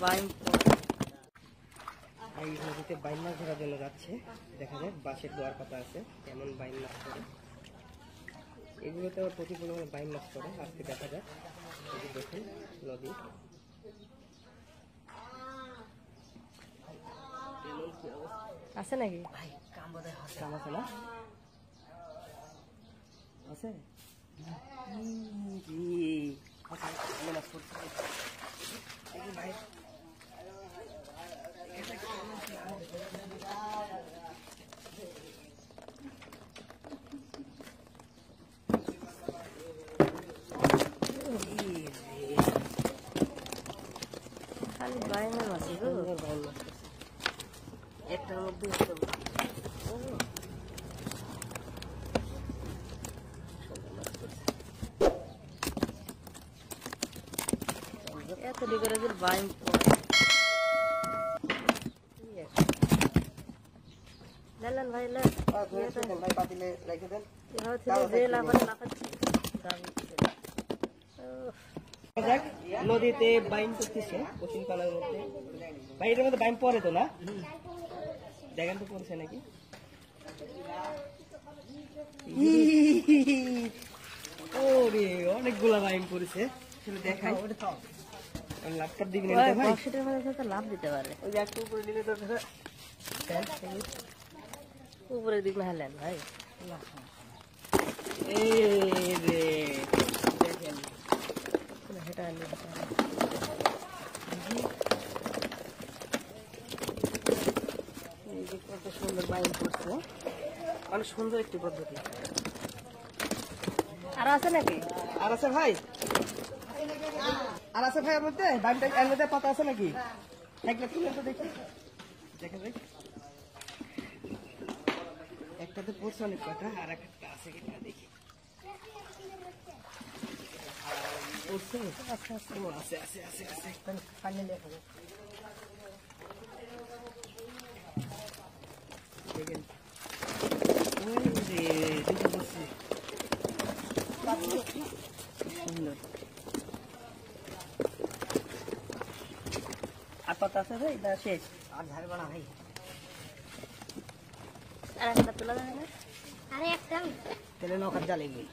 বাইম এই নদীতে বাইম মাছ ধরার জন্য যাচ্ছে। দেখা যাক বাঁশের দোয়ার পাতা আছে কেমন বাইম মাছ করে। এগুলোতে প্রচুর পরিমাণে বাইম মাছ করে। আজকে দেখা যাক। এই যে দেখুন নদী আছে নাকি? ভাই কাম আছে না? আছে ভাই খালি বাইমের মাছ গো। বাইম মাছ একটার মধ্যে এত ডিগ্রি বাইম লেন ভাই লেন ভাই পাতিলে রেখে দেন। নদীতে বাইম করতেছে কঠিন পালার মধ্যে। ভাই এটার মধ্যে বাইম পরে তো না? দেখেন তো পড়ছে নাকি? ওরে অনেকগুলা বাইম পড়েছে। দেখাই ল্যাপটপ দিবি না ভাই? লাভ দিতে পারে। ওই যে একটু উপরে নিলে তো উপরের দিক না হেলেন ভাই। দেখেন সেটা কত সুন্দর বাইম করছে। অনেক সুন্দর একটি পদ্ধতি। আর আছে নাকি? আর আছে ভাই? আর আছে ভাই এর মধ্যে? বাইমটা এর মধ্যে পাতা আছে নাকি? একটা তুলে তো দেখি। দেখেন ভাই একটাতে পড়ছে অনেক কটা, আর একটা আছে কিনা দেখি। পড়ছে? আচ্ছা আচ্ছা আছে আছে আছে আছে। পানি লেখা দেখেন ওই যে দুটো পড়ছে। সুন্দর। আর পাতা আছে ভাই? এটা শেষ আর ঝাড়বে না ভাই। আর একটা তোলা যাবে না? তাহলে নৌকার জালে গিয়ে